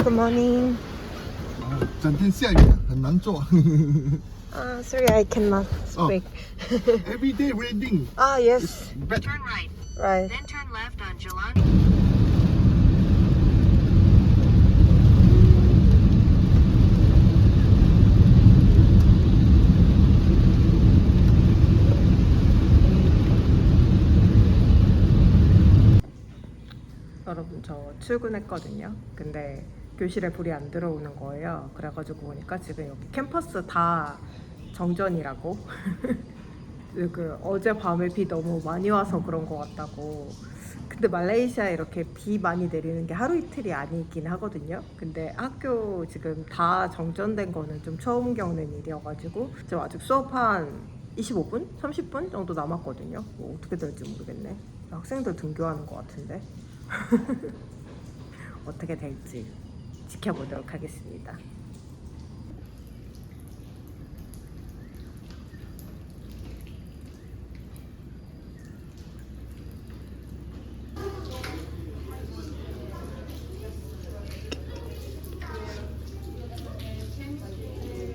Good morning. 整天下雨很难做。 Sorry, I cannot speak. Every day raining. Yes. Bad. Turn right, Right. then turn left on July. 여러분, 저 출근했거든요. 근데 교실에 불이 안 들어오는 거예요. 그래가지고 보니까 지금 여기 캠퍼스 다 정전이라고. 어젯밤에 비 너무 많이 와서 그런 것 같다고. 근데 말레이시아에 이렇게 비 많이 내리는 게 하루 이틀이 아니긴 하거든요. 근데 학교 지금 다 정전된 거는 좀 처음 겪는 일이어가지고 지금 아직 수업 한 25분? 30분 정도 남았거든요. 뭐 어떻게 될지 모르겠네. 학생들 등교하는 것 같은데. 어떻게 될지 지켜보도록 하겠습니다.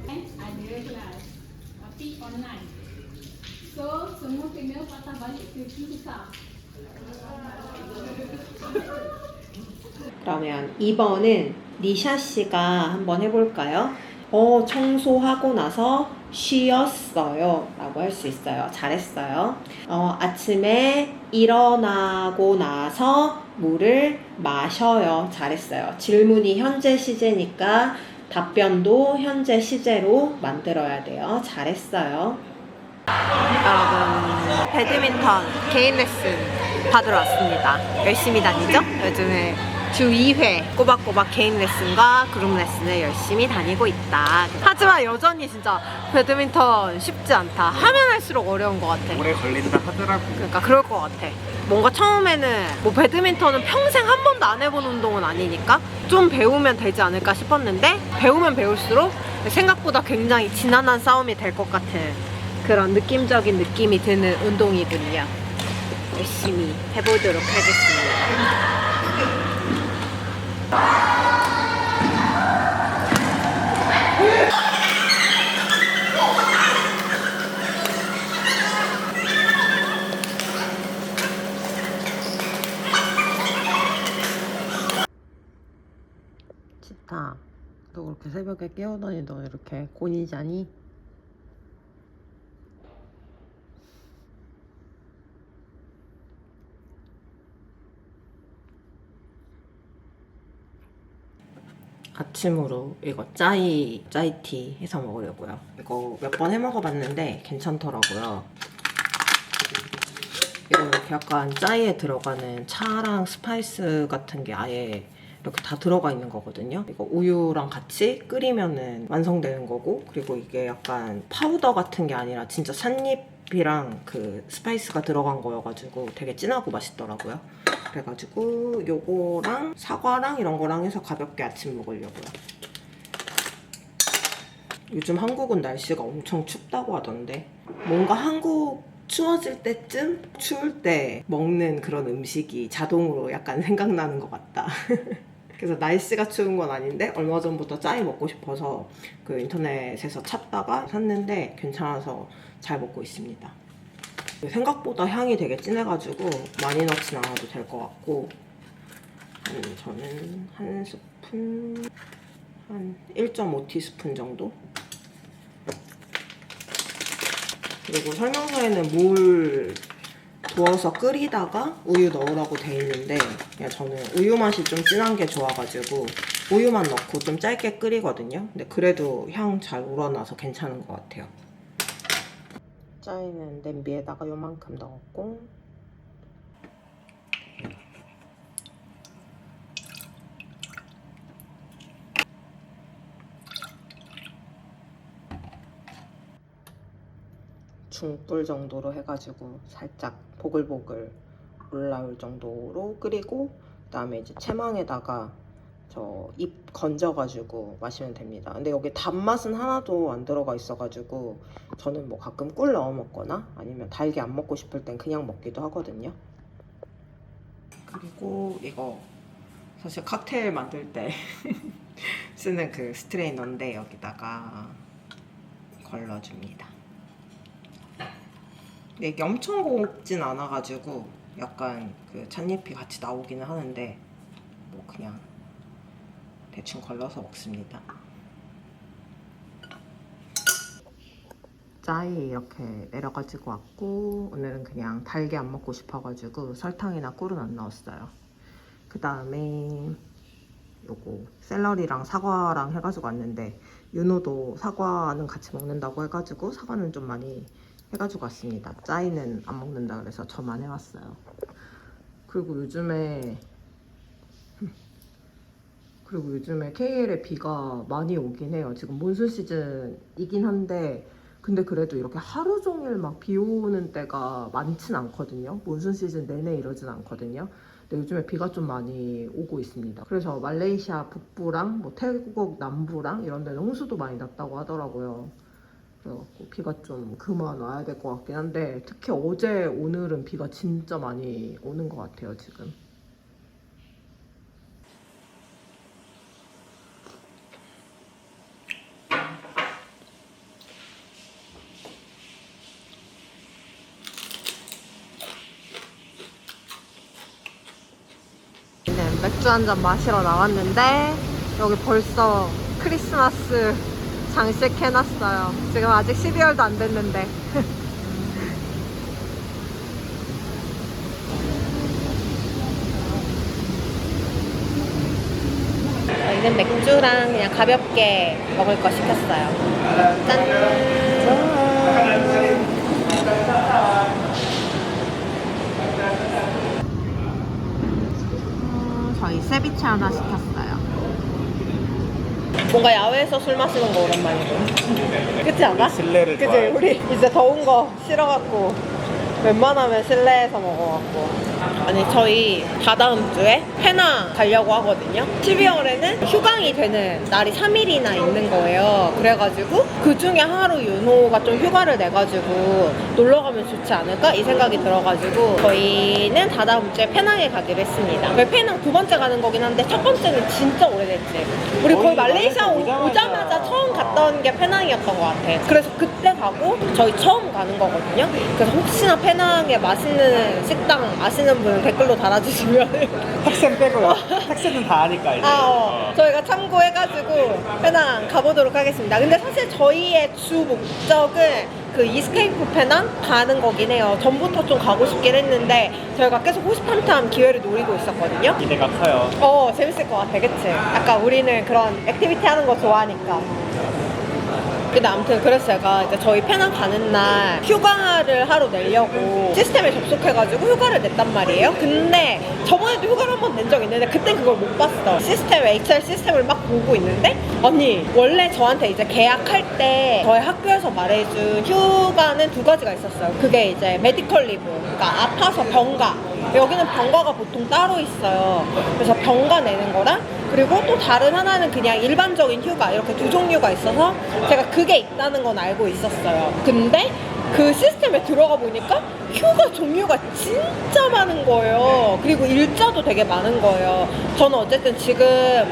Ada kelas tapi online. So semua kena patah balik ke susah. 그러면 2번은 니샤 씨가 한번 해볼까요? 청소하고 나서 쉬었어요 라고 할 수 있어요. 잘했어요. 아침에 일어나고 나서 물을 마셔요. 잘했어요. 질문이 현재 시제니까 답변도 현재 시제로 만들어야 돼요. 잘했어요. 여러분, 배드민턴 개인 레슨 받으러 왔습니다. 열심히 다니죠? 요즘에 주 2회 꼬박꼬박 개인 레슨과 그룹 레슨을 열심히 다니고 있다. 하지만 여전히 진짜 배드민턴 쉽지 않다. 하면 할수록 어려운 것 같아. 오래 걸린다 하더라고. 그러니까 그럴 것 같아. 뭔가 처음에는 뭐 배드민턴은 평생 한 번도 안 해본 운동은 아니니까 좀 배우면 되지 않을까 싶었는데 배우면 배울수록 생각보다 굉장히 지난한 싸움이 될 것 같은 그런 느낌적인 느낌이 드는 운동이군요. 열심히 해보도록 하겠습니다. 치타, 너 그렇게 새벽에 깨어나니 너 이렇게 곤이 자니? 아침으로 이거 짜이티 해서 먹으려고요. 이거 몇 번 해 먹어봤는데 괜찮더라고요. 이거 이렇게 약간 짜이에 들어가는 차랑 스파이스 같은 게 아예 이렇게 다 들어가 있는 거거든요. 이거 우유랑 같이 끓이면은 완성되는 거고, 그리고 이게 약간 파우더 같은 게 아니라 진짜 찻잎이랑 그 스파이스가 들어간 거여가지고 되게 진하고 맛있더라고요. 그래가지고 요거랑 사과랑 이런 거랑 해서 가볍게 아침 먹으려고요. 요즘 한국은 날씨가 엄청 춥다고 하던데 뭔가 한국 추워질 때쯤 추울 때 먹는 그런 음식이 자동으로 약간 생각나는 것 같다. 그래서 날씨가 추운 건 아닌데 얼마 전부터 짜이 먹고 싶어서 그 인터넷에서 찾다가 샀는데 괜찮아서 잘 먹고 있습니다. 생각보다 향이 되게 진해가지고 많이 넣진 않아도 될 것 같고, 저는 한 스푼, 한 1.5티스푼 정도? 그리고 설명서에는 물 부어서 끓이다가 우유 넣으라고 돼 있는데 그냥 저는 우유 맛이 좀 진한 게 좋아가지고 우유만 넣고 좀 짧게 끓이거든요. 근데 그래도 향 잘 우러나서 괜찮은 것 같아요. 짜이는 냄비에다가 요만큼 넣었고, 중불 정도로 해가지고 살짝 보글보글 올라올 정도로 끓이고, 그다음에 이제 채망에다가 저 잎 건져가지고 마시면 됩니다. 근데 여기 단맛은 하나도 안 들어가 있어가지고 저는 뭐 가끔 꿀 넣어 먹거나 아니면 달게 안 먹고 싶을 땐 그냥 먹기도 하거든요. 그리고 이거 사실 칵테일 만들 때 쓰는 그 스트레이너인데 여기다가 걸러줍니다. 근데 이게 엄청 곱진 않아가지고 약간 그 찻잎이 같이 나오기는 하는데 뭐 그냥 대충 걸러서 먹습니다. 짜이 이렇게 내려가지고 왔고, 오늘은 그냥 달게 안 먹고 싶어가지고 설탕이나 꿀은 안 넣었어요. 그 다음에 요거 샐러리랑 사과랑 해가지고 왔는데, 윤호도 사과는 같이 먹는다고 해가지고 사과는 좀 많이 해가지고 왔습니다. 짜이는 안 먹는다 그래서 저만 해왔어요. 그리고 요즘에 KL에 비가 많이 오긴 해요. 지금 몬순 시즌이긴 한데, 근데 그래도 이렇게 하루 종일 막 비 오는 때가 많진 않거든요. 몬순 시즌 내내 이러진 않거든요. 근데 요즘에 비가 좀 많이 오고 있습니다. 그래서 말레이시아 북부랑 뭐 태국 남부랑 이런 데는 홍수도 많이 났다고 하더라고요. 그래갖고 비가 좀 그만 와야 될 것 같긴 한데, 특히 어제 오늘은 비가 진짜 많이 오는 것 같아요 지금. 맥주 한 잔 마시러 나왔는데 여기 벌써 크리스마스 장식 해놨어요. 지금 아직 12월도 안 됐는데. 저희는 맥주랑 그냥 가볍게 먹을 거 시켰어요. 짠! 저희 세비체 하나 시켰어요. 뭔가 야외에서 술 마시는 거 오랜만이고. 그치 않아? 실내를 그치? 좋아해. 우리 이제 더운 거 싫어갖고 웬만하면 실내에서 먹어갖고. 아니 저희 다다음 주에 페낭 가려고 하거든요. 12월에는 휴강이 되는 날이 3일이나 있는 거예요. 그래가지고 그 중에 하루 윤호가 좀 휴가를 내가지고 놀러 가면 좋지 않을까? 이 생각이 들어가지고 저희는 다다음 주에 페낭에 가기로 했습니다. 저희 페낭 두 번째 가는 거긴 한데 첫 번째는 진짜 오래됐지. 우리 거의 말레이시아 오자마자 처음 갔던 게 페낭이었던 것 같아. 그래서 그때 가고 저희 처음 가는 거거든요. 그래서 혹시나 페낭에 맛있는 식당 아시는 분 댓글로 달아주시면 학생 빼고요. 학생은 다 아니까 이제. 저희가 참고해가지고 페낭 가보도록 하겠습니다. 근데 사실 저희의 주 목적은 그 이스케이프 페낭 가는 거긴 해요. 전부터 좀 가고 싶긴 했는데 저희가 계속 호시탐탐 기회를 노리고 있었거든요. 기대가 커요. 재밌을 것 같아, 그치? 약간 우리는 그런 액티비티 하는 거 좋아하니까. 근데 아무튼 그래서 제가 이제 저희 페낭 가는 날 휴가를 하러 내려고 시스템에 접속해가지고 휴가를 냈단 말이에요. 근데 저번에도 휴가를 한 번 낸 적 있는데 그땐 그걸 못 봤어. HR 시스템을 막 보고 있는데, 아니 원래 저한테 이제 계약할 때 저희 학교에서 말해준 휴가는 두 가지가 있었어요. 그게 이제 메디컬 리브, 그러니까 아파서 병가. 여기는 병가가 보통 따로 있어요. 그래서 병가 내는 거랑, 그리고 또 다른 하나는 그냥 일반적인 휴가, 이렇게 두 종류가 있어서 제가 그게 있다는 건 알고 있었어요. 근데 그 시스템에 들어가 보니까 휴가 종류가 진짜 많은 거예요. 그리고 일자도 되게 많은 거예요. 저는 어쨌든 지금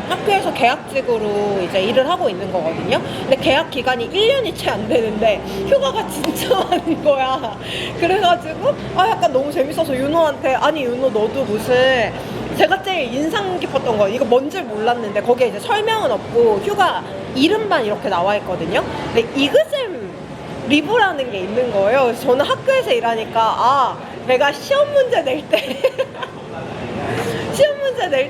학교에서 계약직으로 이제 일을 하고 있는 거거든요. 근데 계약 기간이 1년이 채 안 되는데 휴가가 진짜 많은 거야. 그래가지고 약간 너무 재밌어서 윤호한테, 아니 윤호 너도 무슨, 제가 제일 인상 깊었던 거, 이거 뭔지 몰랐는데 거기에 이제 설명은 없고 휴가 이름만 이렇게 나와 있거든요. 근데 이그잼 리브라는 게 있는 거예요. 그래서 저는 학교에서 일하니까 내가 시험 문제 낼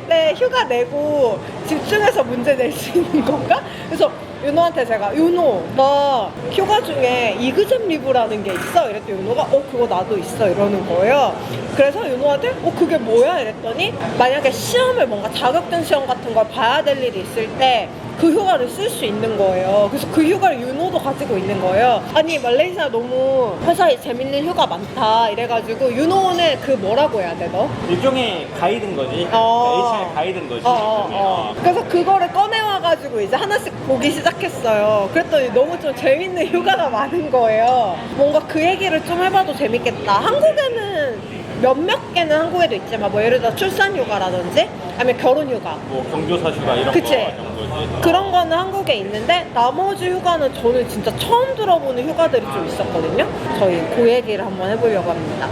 때 휴가 내고 집중해서 문제 낼 수 있는 건가? 그래서 윤호한테 제가, 윤호 나 휴가 중에 이그잼 리브라는 게 있어? 이랬더니 윤호가 그거 나도 있어 이러는 거예요. 그래서 윤호한테 그게 뭐야? 이랬더니 만약에 시험을, 뭔가 자격증 시험 같은 걸 봐야 될 일이 있을 때 그 휴가를 쓸 수 있는 거예요. 그래서 그 휴가를 윤호도 가지고 있는 거예요. 아니 말레이시아 너무 회사에 재밌는 휴가 많다 이래가지고, 윤호는 그 뭐라고 해야 돼 너? 일종의 가이드인 거지. HR 가이드인 거지. 그래서 그거를 꺼내와가지고 이제 하나씩 보기 시작했어요. 그랬더니 너무 좀 재밌는 휴가가 많은 거예요. 뭔가 그 얘기를 좀 해봐도 재밌겠다. 한국에는 몇몇 개는 한국에도 있지만 뭐 예를 들어 출산휴가라든지 아니면 결혼휴가 뭐 경조사 휴가 이런 그치. 거 정도지. 그런 거는 한국에 있는데 나머지 휴가는 저는 진짜 처음 들어보는 휴가들이 좀 있었거든요. 저희 그 얘기를 한번 해보려고 합니다.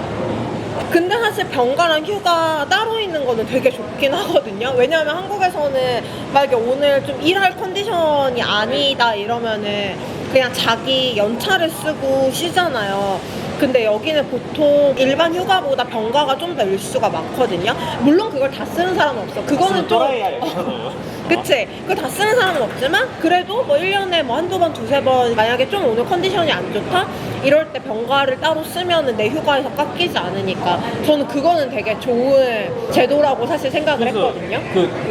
근데 사실 병가랑 휴가 따로 있는 거는 되게 좋긴 하거든요. 왜냐하면 한국에서는 만약에 오늘 좀 일할 컨디션이 아니다 이러면은 그냥 자기 연차를 쓰고 쉬잖아요. 근데 여기는 보통 일반 휴가보다 병가가 좀 더 일수가 많거든요. 물론 그걸 다 쓰는 사람은 없어. 그거는 좀 또라이야 여기서도. 그치? 그걸 다 쓰는 사람은 없지만 그래도 뭐 1년에 뭐 한두 번, 두세 번 만약에 좀 오늘 컨디션이 안 좋다? 이럴 때 병가를 따로 쓰면은 내 휴가에서 깎이지 않으니까 저는 그거는 되게 좋은 제도라고 사실 생각을 그래서 했거든요.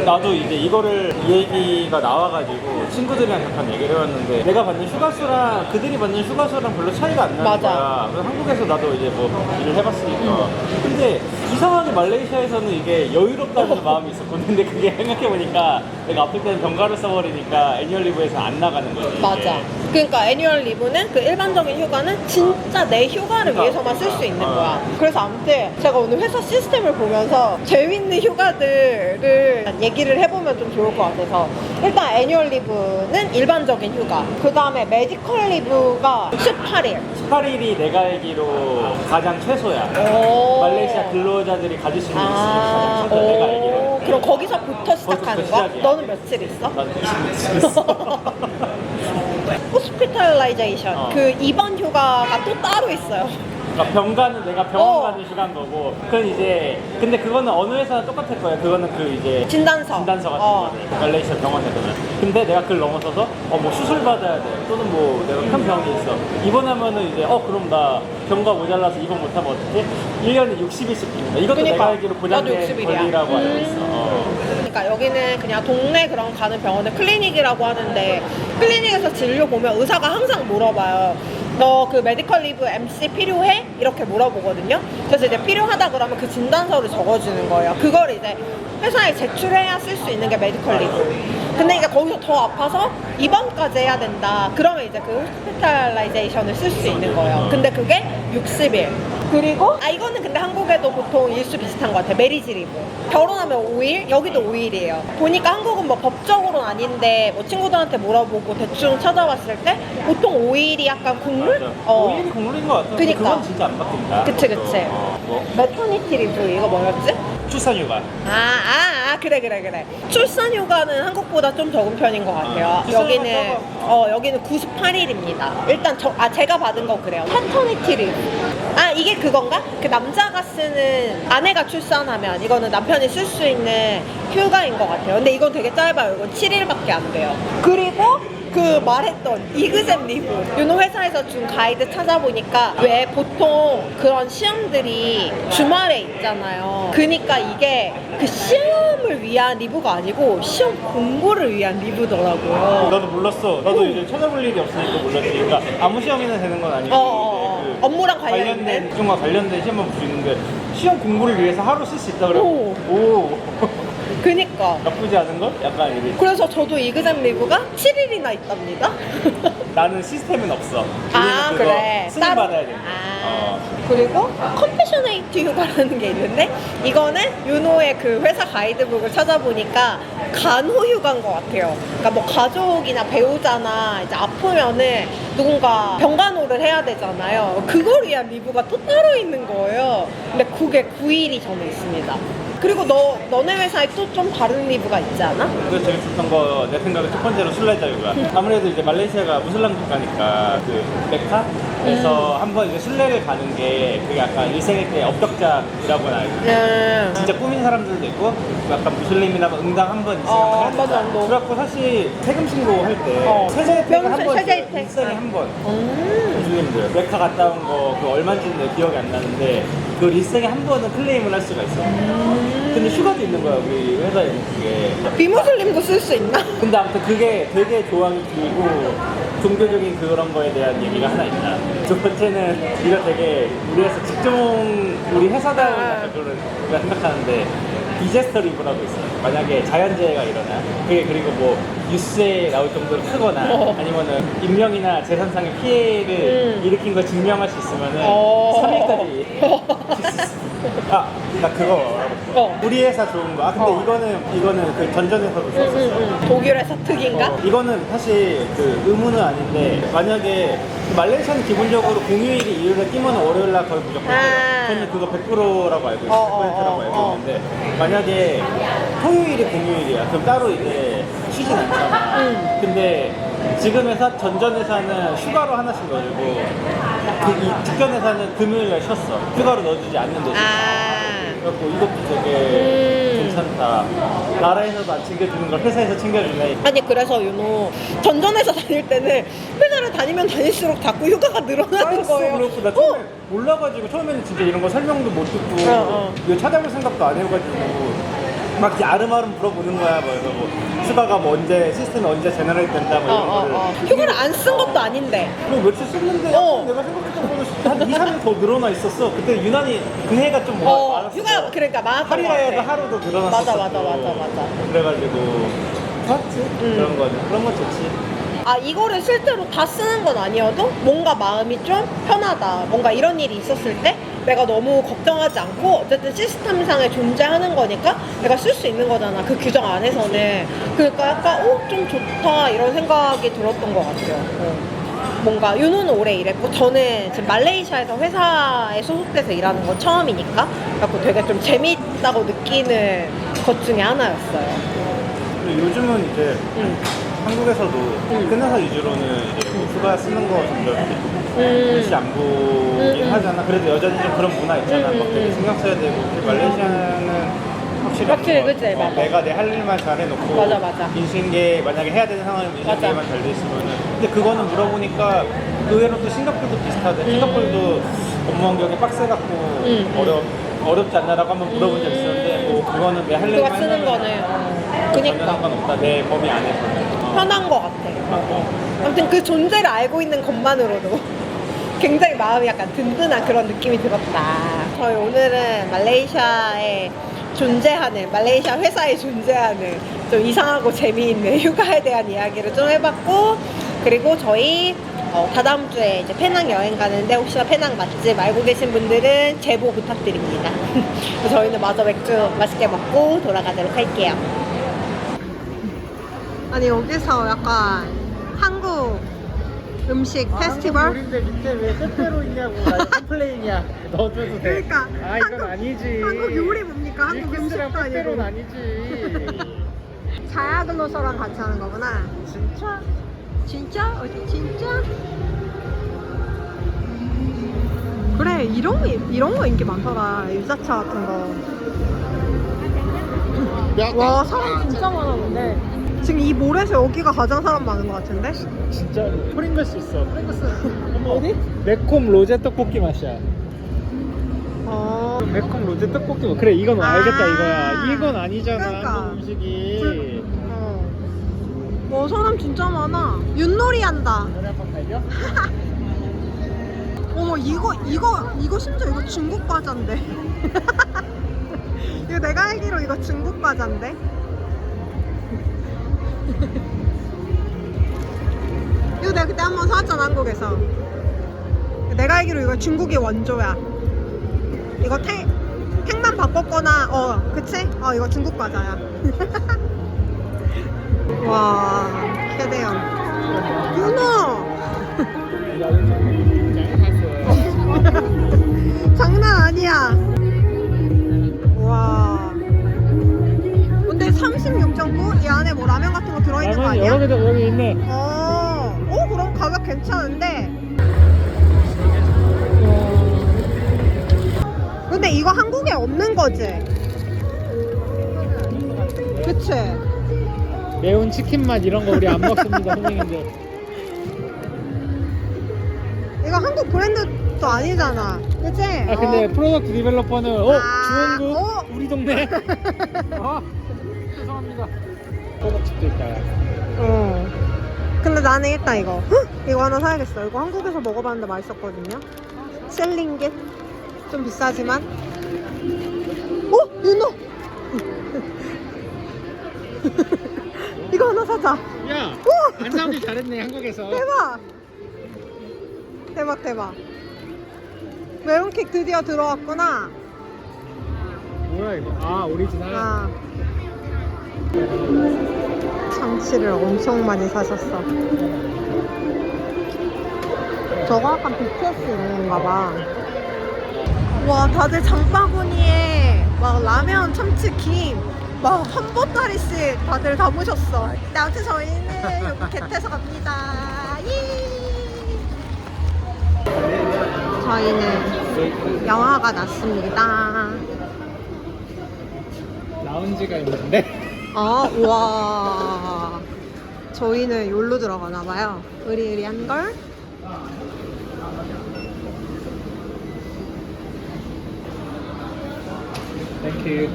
나도 이제 이거를 이 얘기가 나와가지고 친구들이랑 잠깐 얘기를 해봤는데 내가 받는 휴가수랑 그들이 받는 휴가수랑 별로 차이가 안 나는 맞아. 거야. 그래서 한국에서 나도 이제 뭐 일을 해봤으니까. 근데 이상하게 말레이시아에서는 이게 여유롭다는 마음이 있었거든. 근데 그게 생각해보니까 내가 아플 때는 병가를 써버리니까 애니얼리브에서 안 나가는 거지. 이게. 맞아. 그러니까 애니얼 리브는 그 일반적인 휴가는 진짜 내 휴가를 그러니까. 위해서만 쓸 수 있는 거야. 그래서 아무튼 제가 오늘 회사 시스템을 보면서 재밌는 휴가들을 얘기를 해보면 좀 좋을 것 같아서 일단 애니얼 리브는 일반적인 휴가. 그 다음에 메디컬 리브가 18일. 18일이 내가 알기로 가장 최소야. 오. 말레이시아 근로자들이 가질 수 있는 일수는 가장 최소야. 내가 알기로. 그럼 거기서부터 시작하는 거야? 시작이야. 너는 며칠 있어? 난 20일 있어. 호스피탈라이제이션 그 입원 휴가가 또 따로 있어요. 그러니까 병가는 내가 병원 어. 가는 시간 거고, 그건 이제 근데 그거는 어느 회사나 똑같을 거야. 그거는 그 이제 진단서. 진단서 같은 어. 거를 말레이시아 병원에서는. 근데 내가 그걸 넘어서서 뭐 수술 받아야 돼, 또는 뭐 내가 큰 병이 있어. 입원하면은 이제 그럼 나 병가 모자라서 입원 못하면 어떡해? 1년에 60일씩 줍니다. 이것도 그러니까. 내가 알기로 보장된 나도 60일 이야. 권리라고 알고 있어. 그러니까 여기는 그냥 동네 그런 가는 병원을 클리닉이라고 하는데 클리닉에서 진료 보면 의사가 항상 물어봐요. 너 그 메디컬 리브 MC 필요해? 이렇게 물어보거든요. 그래서 이제 필요하다 그러면 그 진단서를 적어주는 거예요. 그걸 이제 회사에 제출해야 쓸 수 있는 게 메디컬 리브. 근데 이제 거기서 더 아파서 입원까지 해야 된다. 그러면 이제 그 호스피탈라이제이션을 쓸 수 있는 거예요. 근데 그게 60일. 그리고 이거는 근데 한국에도 보통 일수 비슷한 것 같아요. 메리지 리브. 결혼하면 5일, 여기도 5일이에요. 보니까 한국은 뭐 법적으로는 아닌데 뭐 친구들한테 물어보고 대충 찾아봤을 때 보통 5일이 약간 국룰? 맞아. 5일이 국룰인 것 같아. 근데 그니까. 그건 진짜 안 바뀐다. 그치, 그치. 뭐 매터니티 리브 이거 뭐였지? 출산휴가. 그래. 출산휴가는 한국보다 좀 적은 편인 것 같아요. 출산휴가 여기는 98일입니다. 일단 제가 받은 거 그래요. 패터니티 리브. 이게 그건가? 그 남자가 쓰는 아내가 출산하면 이거는 남편이 쓸 수 있는 휴가인 것 같아요. 근데 이건 되게 짧아요. 이건 7일밖에 안 돼요. 그리고 그 말했던 이그잼 리브 윤호 회사에서 준 가이드 찾아보니까 왜 보통 그런 시험들이 주말에 있잖아요. 그러니까 이게 그 시험을 위한 리브가 아니고 시험 공부를 위한 리브더라고요. 나도 몰랐어. 나도 이제 찾아볼 일이 없으니까 몰랐지. 그러니까 아무 시험이나 되는 건 아니고 이제 그 업무랑 관련된 업종과 관련된 시험만 볼 수 있는데 시험 공부를 위해서 하루 쓸 수 있다 그래. 오. 그니까 나쁘지 않은 걸? 약간 이래. 그래서 저도 이그잼 리브가 7일이나 있답니다. 나는 시스템은 없어. 우리는 그거 그래. 승인 받아야 돼. 그리고 컴패셔네이트 휴가라는 게 있는데 이거는 윤호의 그 회사 가이드북을 찾아보니까 간호 휴가인 것 같아요. 그러니까 뭐 가족이나 배우자나 이제 아프면은 누군가 병간호를 해야 되잖아요. 그걸 위한 리뷰가 또 따로 있는 거예요. 근데 그게 9일이 저는 있습니다. 그리고 너네 회사에 또 좀 다른 리뷰가 있지 않아? 그래서 재밌었던 거 내 생각에 첫 번째로 순례자 휴가. 아무래도 이제 말레이시아가 무슬람 국가니까 그 메카에서 한번 이제 순례를 가는 게 그게 약간 일생일 때 업적작이라고는 알고 진짜 꾸민 사람들도 있고 약간 무슬림이나 응당 한 번 있으면 해야 된다. 맞아. 그래갖고 사실 세금 신고할 때 세제 혜택을 한 번, 세제 혜택. 일생에 한 번. 무슬림들 메카 갔다 온 거 그 얼마인지는 내 기억이 안 나는데 그 일생에 한 번은 클레임을 할 수가 있어. 근데 휴가도 있는 거야 우리 회사에는 그게. 비무슬림도 쓸 수 있나? 근데 아무튼 그게 되게 조항이 길고 종교적인 그런 거에 대한 얘기가 하나 있다. 두 번째는 이거 되게 우리 회사 직종 우리 회사다운 약간 그런 우리가 생각하는데 디제스터 리브라고 있어요. 만약에 자연재해가 일어나 그리고 뭐 뉴스에 나올 정도로 크거나 아니면은 인명이나 재산상의 피해를 일으킨 걸 증명할 수 있으면은 3일까지 쉴 수 있어. 아, 나 그거 알아봤어. 우리 회사 좋은 거. 아, 근데 이거는 그 전전에서도 썼었어. 독일에서 특인가? 이거는 사실 그 의무는 아닌데 만약에 말레이시아는 기본적으로 공휴일이 일요일에 끼면 월요일날 거의 무조건 돼요. 저는 그거 100%라고 알고 있어요. 100%라고 알고 있는데 만약에 토요일이 공휴일이야. 그럼 따로 이제 쉬진 않잖아. 근데 지금 회사 전전 회사는 휴가로 하나씩 넣어주고 이 직전 회사는 금요일날 쉬었어. 휴가로 넣어주지 않는데. 그래갖고 이것도 되게 괜찮다. 나라에서도 안 챙겨주는 걸 회사에서 챙겨주네. 아니 그래서 윤호 전전에서 다닐 때는 회사를 다니면 다닐수록 자꾸 휴가가 늘어나는 거예요. 그렇고 나 처음에 몰라가지고 처음에는 진짜 이런 거 설명도 못 듣고 이거 찾아볼 생각도 안 해가지고 막 이렇게 아름아름 물어보는 거야. 그래서 뭐 휴가가 뭐 언제 시스템이 언제 제너레이트 된다 뭐 이런 거를 휴가를 안 쓴 것도 아닌데. 그리고 며칠 썼는데 약간 내가 생각했던 거는 한 2, 3일 더 늘어나 있었어. 그때 유난히 그 해가 좀 많았어. 휴가 그러니까 많았던 것 할인라에도 같아. 하루 더 늘어났었어. 맞아. 그래가지고 좋았지. 그런 건 좋지. 아 이거를 실제로 다 쓰는 건 아니어도 뭔가 마음이 좀 편하다. 뭔가 이런 일이 있었을 때 내가 너무 걱정하지 않고 어쨌든 시스템상에 존재하는 거니까 내가 쓸 수 있는 거잖아. 그 규정 안에서는. 그러니까 약간 좀 좋다 이런 생각이 들었던 것 같아요. 뭔가 윤호는 오래 일했고 저는 지금 말레이시아에서 회사에 소속돼서 일하는 건 처음이니까 그래서 되게 좀 재미있다고 느끼는 것 중에 하나였어요. 그리고 요즘은 이제 한국에서도 끝나서 위주로는 이제 뭐 휴가 쓰는 거 점점 글씨 안 보긴 하잖아. 그래도 여전히 좀 그런 문화 있잖아. 막 되게 신경 써야 되고. 말레이시아는 확실히 그치, 맞아. 내가 내 할 일만 잘 해놓고 맞아. 인수인계 만약에 해야 되는 상황이면 인수인계만 잘 돼 있으면은 근데 그거는 물어보니까 의외로 또 싱가포르도 비슷하대. 싱가포르도 업무 환경이 빡세갖고 어렵지 않나라고 한번 물어본 적 있었는데 뭐 그거는 내 할 일만 그거 쓰는 거는 전혀 그니까 상관없다. 내 범위 안에서는. 편한 것 같아. 아무튼 그 존재를 알고 있는 것만으로도 굉장히 마음이 약간 든든한 그런 느낌이 들었다. 저희 오늘은 말레이시아에 존재하는, 말레이시아 회사에 존재하는 좀 이상하고 재미있는 휴가에 대한 이야기를 좀 해봤고, 그리고 저희 다다음 주에 이제 페낭 여행 가는데 혹시나 페낭 맛집 알고 계신 분들은 제보 부탁드립니다. 저희는 마저 맥주 맛있게 먹고 돌아가도록 할게요. 아니 여기서 약간 한국 음식 페스티벌? 요리인데 밑에 왜 빼빼로 있냐고 컴플레인이야. 넣어줘도 돼. 그러니까 아 이건 아니지. 한국 요리 뭡니까? 한국 음식도 아니고 아니지. 자야글로서랑 같이 하는 거구나. 진짜? 진짜? 어디 진짜? 그래 이런 거 인기 많더라. 유자차 같은 거. 와 사람 진짜 많아 근데. 지금 이 몰에서 여기가 가장 사람 많은 것 같은데? 진짜 프링글스 있어. 프링글스. 어디? 매콤 로제 떡볶이 맛이야. 매콤 로제 떡볶이 맛. 그래 이건 알겠다 이거야. 이건 아니잖아. 그러니까. 한국 음식이. 와 사람 진짜 많아. 윷놀이 한다. 노래 한번 갈려? 어머 이거 심지어 이거 중국 과자인데. 이거 내가 알기로 이거 중국 과자인데. 이거 내가 그때 한번 사왔잖아 한국에서. 내가 알기로 이거 중국이 원조야. 이거 택만 바꿨거나 그치? 이거 중국 과자야. 와 캐대형 윤호. 장난 아니야. 와 근데 36.9? 이 안에 뭐 라면 같은 거 들어있는 거 아니야? 여러 개 여기 있네. 그럼 가격 괜찮은데. 근데 이거 한국에 없는 거지? 그치? 매운 치킨 맛 이런 거 우리 안 먹습니다 선생님들. 이거 한국 브랜드도 아니잖아. 그치? 근데 프로덕트 디벨로퍼는 주원구 어? 우리 동네. 죄송합니다. 호박집도 있다. 근데 나는 일단 이거 이거 하나 사야겠어. 이거 한국에서 먹어봤는데 맛있었거든요. 셀링겟 좀 비싸지만. 윤호. 이거 하나 사자. 야, 안 사오길 잘했네 한국에서. 대박. 메론케이크 드디어 들어왔구나. 뭐야 이거? 아 오리지널. 아. 참치를 엄청 많이 사셨어. 저거 약간 BTS 이런 건가 봐. 와, 다들 장바구니에 막 라면, 참치, 김, 막 한 보따리씩 다들 담으셨어. 네, 아무튼 저희는 여기 겟에서 갑니다. 예! 저희는 영화가 났습니다. 라운지가 있는데. 와. 저희는 여기로 들어가나봐요. 으리으리한 걸. 땡큐.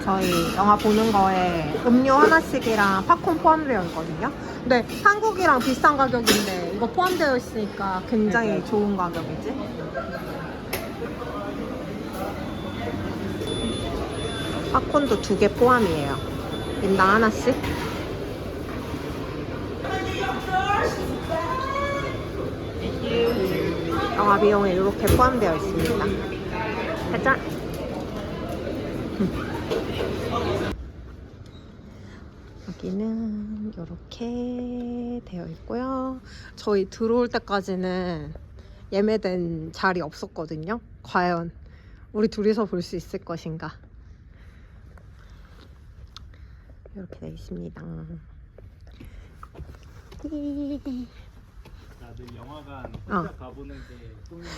저희 영화 보는 거에 음료 하나씩이랑 팝콘 포함되어 있거든요. 근데 한국이랑 비슷한 가격인데 이거 포함되어 있으니까 굉장히 좋은 가격이지. 팝콘도 2개 포함이에요. 인당 하나씩. 영화 비용에 이렇게 포함되어 있습니다. 가자. 여기는 이렇게 되어 있고요. 저희 들어올 때까지는 예매된 자리 없었거든요. 과연 우리 둘이서 볼 수 있을 것인가. 이렇게 되어 있습니다. 나도 영화관 혼자 가보는 게 꿈인데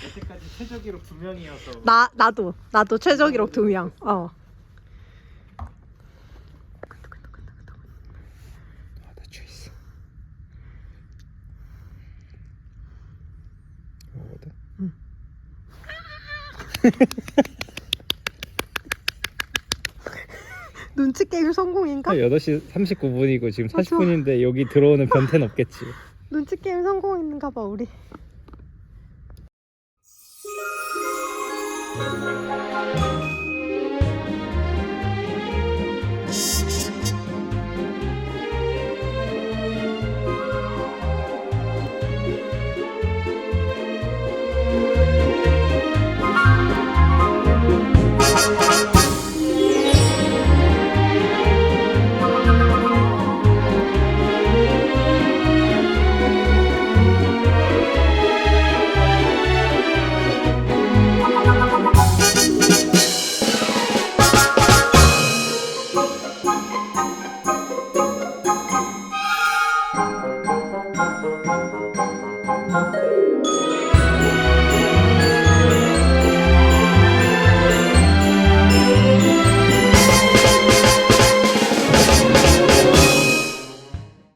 여태까지 최저 기록 2명이어서. 나도 최저 기록 2명. 나 취했어. 먹어도? 응. 눈치 게임 성공인가? 8시 39분이고 지금 맞아. 40분인데 여기 들어오는 변태는 없겠지. 눈치 게임 성공인가 봐 우리.